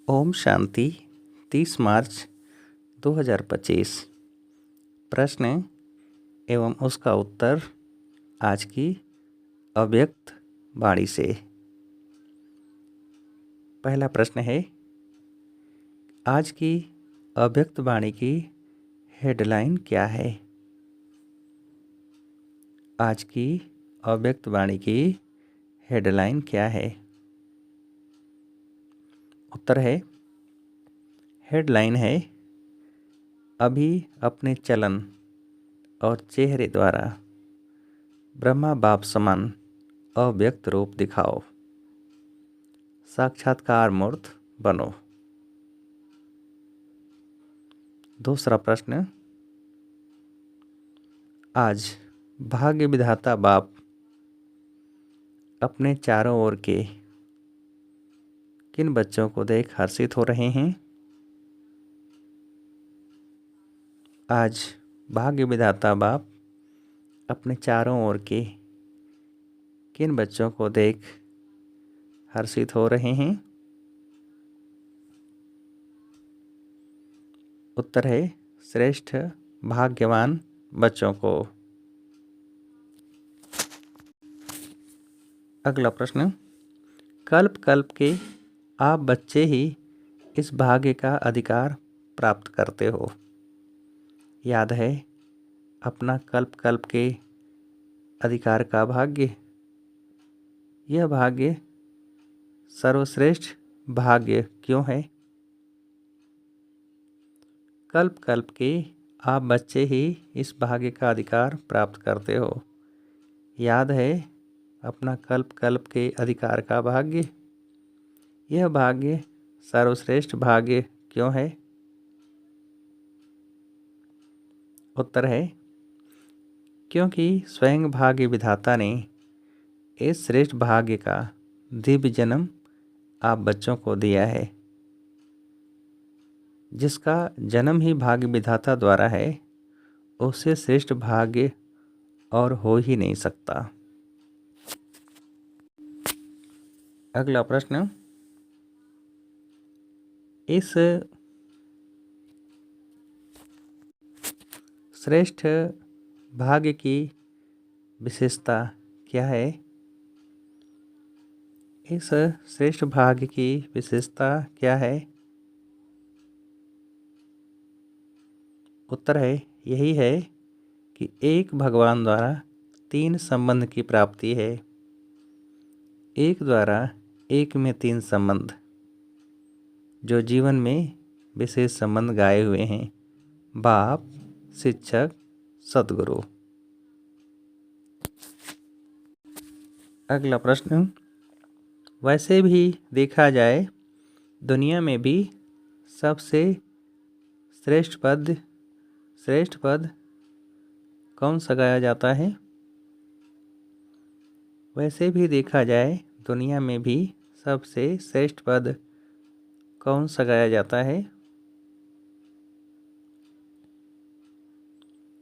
ओम शांति 30 मार्च 2025। प्रश्न एवं उसका उत्तर आज की अव्यक्त वाणी से। पहला प्रश्न है, आज की अव्यक्त वाणी की हेडलाइन क्या है? आज की अव्यक्त वाणी की हेडलाइन क्या है? उत्तर है, हेडलाइन है, अभी अपने चलन और चेहरे द्वारा ब्रह्मा बाप समान अव्यक्त रूप दिखाओ, साक्षात्कार मूर्त बनो। दूसरा प्रश्न, आज भाग्य विधाता बाप अपने चारों ओर के किन बच्चों को देख हर्षित हो रहे हैं? आज भाग्य विधाता बाप अपने चारों ओर के किन बच्चों को देख हर्षित हो रहे हैं? उत्तर है, श्रेष्ठ भाग्यवान बच्चों को। अगला प्रश्न, कल्प कल्प के आप बच्चे ही इस भाग्य का अधिकार प्राप्त करते हो। याद है अपना कल्प कल्प के अधिकार का भाग्य? यह भाग्य सर्वश्रेष्ठ भाग्य क्यों है? कल्प कल्प के आप बच्चे ही इस भाग्य का अधिकार प्राप्त करते हो। याद है अपना कल्प कल्प के अधिकार का भाग्य? यह भाग्य सर्वश्रेष्ठ भाग्य क्यों है? उत्तर है, क्योंकि स्वयं भाग्य विधाता ने इस श्रेष्ठ भाग्य का दिव्य जन्म आप बच्चों को दिया है। जिसका जन्म ही भाग्य विधाता द्वारा है, उससे श्रेष्ठ भाग्य और हो ही नहीं सकता। अगला प्रश्न, इस श्रेष्ठ भाग्य की विशेषता क्या है? इस श्रेष्ठ भाग्य की विशेषता क्या है? उत्तर है, यही है कि एक भगवान द्वारा 3 संबंध की प्राप्ति है। एक द्वारा एक में 3 संबंध, जो जीवन में विशेष संबंध गाए हुए हैं, बाप, शिक्षक, सद्गुरु। अगला प्रश्न, वैसे भी देखा जाए दुनिया में भी सबसे श्रेष्ठ पद कौन सा गाया जाता है? वैसे भी देखा जाए दुनिया में भी सबसे श्रेष्ठ पद कौन सा गाया जाता है?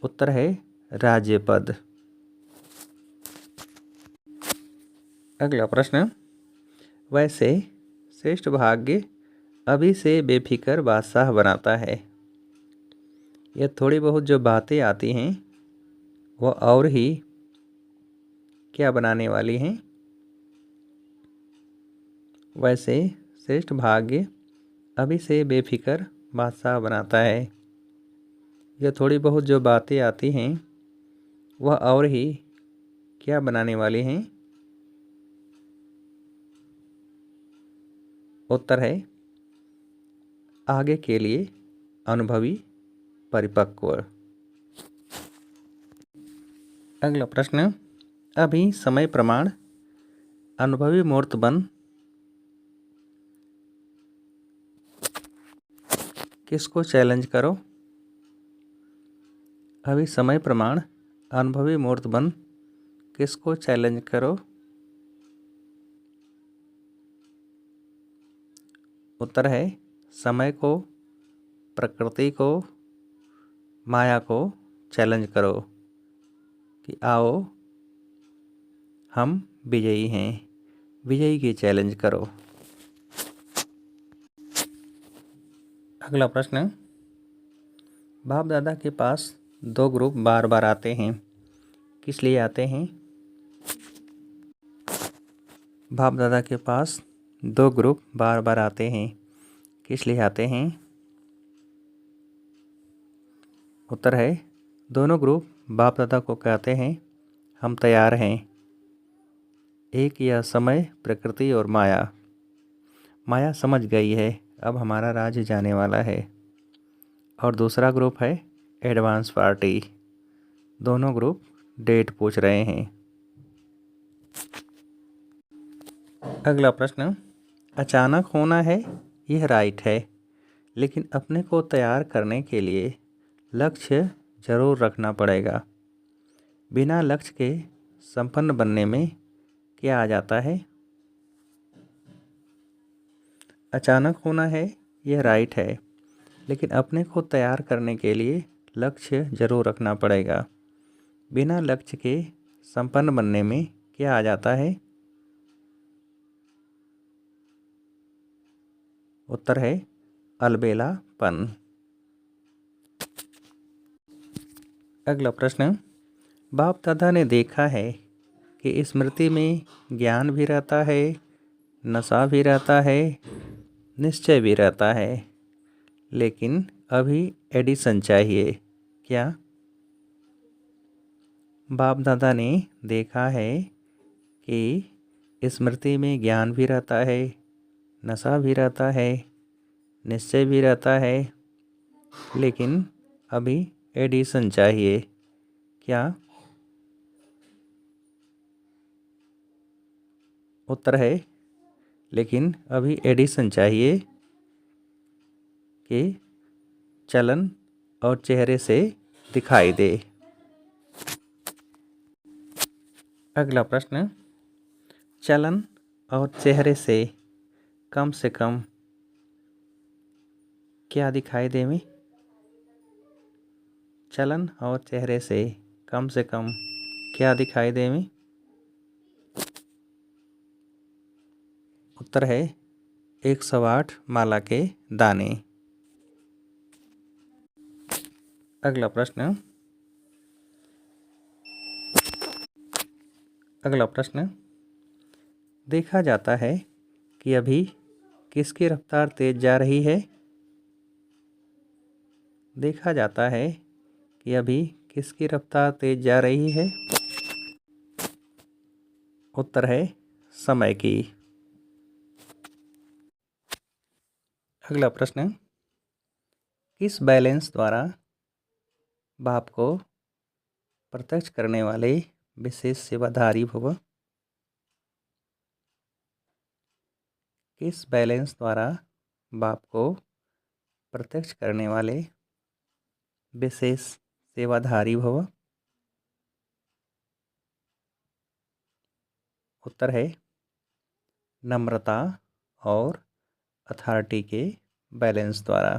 उत्तर है, राज्य पद। अगला प्रश्न, वैसे श्रेष्ठ भाग्य अभी से बेफिक्र बादशाह बनाता है। यह थोड़ी बहुत जो बातें आती हैं वह और ही क्या बनाने वाली हैं? वैसे श्रेष्ठ भाग्य अभी से बेफिक्र बादशाह बनाता है। यह थोड़ी बहुत जो बातें आती हैं वह और ही क्या बनाने वाली हैं? उत्तर है, आगे के लिए अनुभवी परिपक्व। अगला प्रश्न, अभी समय प्रमाण अनुभवी मूर्त बन किसको चैलेंज करो? अभी समय प्रमाण अनुभवी मूर्त बन किसको चैलेंज करो? उत्तर है, समय को, प्रकृति को, माया को चैलेंज करो कि आओ हम विजयी हैं। विजयी की चैलेंज करो। अगला प्रश्न, बाप दादा के पास दो ग्रुप बार बार आते हैं, किस लिए आते हैं? बाप दादा के पास दो ग्रुप बार बार आते हैं, किस लिए आते हैं? उत्तर है, दोनों ग्रुप बाप दादा को कहते हैं, हम तैयार हैं। एक यह समय, प्रकृति और माया। माया समझ गई है, अब हमारा राज्य जाने वाला है। और दूसरा ग्रुप है एडवांस पार्टी। दोनों ग्रुप डेट पूछ रहे हैं। अगला प्रश्न, अचानक होना है यह राइट है, लेकिन अपने को तैयार करने के लिए लक्ष्य जरूर रखना पड़ेगा। बिना लक्ष्य के संपन्न बनने में क्या आ जाता है? अचानक होना है यह राइट है, लेकिन अपने को तैयार करने के लिए लक्ष्य जरूर रखना पड़ेगा। बिना लक्ष्य के संपन्न बनने में क्या आ जाता है? उत्तर है अलबेलापन। अगला प्रश्न, बाप दादा ने देखा है कि स्मृति में ज्ञान भी रहता है, नशा भी रहता है, निश्चय भी रहता है, लेकिन अभी एडिशन चाहिए। क्या? बाप दादा ने देखा है कि स्मृति में ज्ञान भी रहता है, नशा भी रहता है, निश्चय भी रहता है, लेकिन अभी एडिशन चाहिए। क्या? उत्तर है, लेकिन अभी एडिशन चाहिए कि चलन और चेहरे से दिखाई दे। अगला प्रश्न, चलन और चेहरे से कम क्या दिखाई देवे? चलन और चेहरे से कम क्या दिखाई देवे? उत्तर है 108 माला के दाने। अगला प्रश्न, देखा जाता है कि अभी किसकी रफ्तार तेज जा रही है? देखा जाता है कि अभी किसकी रफ्तार तेज जा रही है? उत्तर है समय की। अगला प्रश्न, किस बैलेंस द्वारा बाप को प्रत्यक्ष करने वाले विशेष सेवाधारी भव? किस बैलेंस द्वारा बाप को प्रत्यक्ष करने वाले विशेष सेवाधारी भव? उत्तर है नम्रता और अथॉरिटी के बैलेंस द्वारा।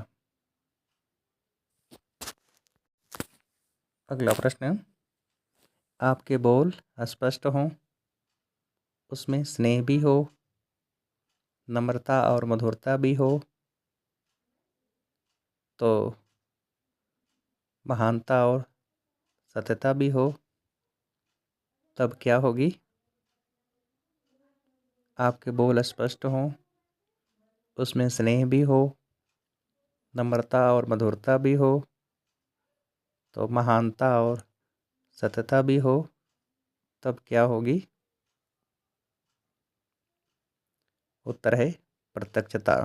अगला प्रश्न, आपके बोल स्पष्ट हों, उसमें स्नेह भी हो, नम्रता और मधुरता भी हो, तो महानता और सत्यता भी हो, तब क्या होगी? आपके बोल स्पष्ट हों, उसमें स्नेह भी हो, नम्रता और मधुरता भी हो, तो महानता और सत्यता भी हो, तब क्या होगी? उत्तर है प्रत्यक्षता।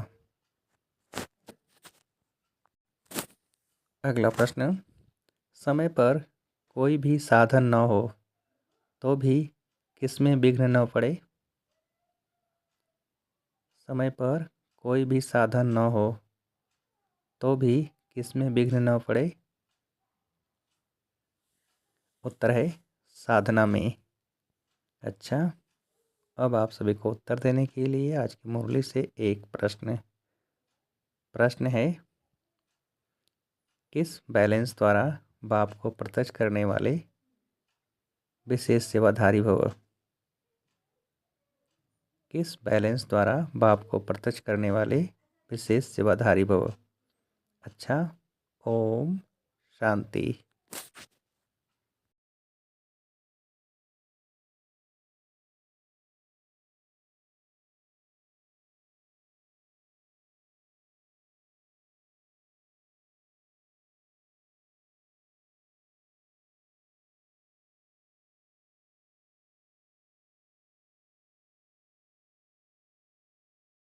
अगला प्रश्न, समय पर कोई भी साधन न हो तो भी किसमें विघ्न न पड़े? समय पर कोई भी साधन न हो तो भी किसमें विघ्न न पड़े? उत्तर है साधना में। अच्छा, अब आप सभी को उत्तर देने के लिए आज की मुरली से एक प्रश्न है, किस बैलेंस द्वारा बाप को प्रत्यक्ष करने वाले विशेष सेवाधारी भव? किस बैलेंस द्वारा बाप को प्रत्यक्ष करने वाले विशेष सेवाधारी भव? अच्छा। ओम शांति।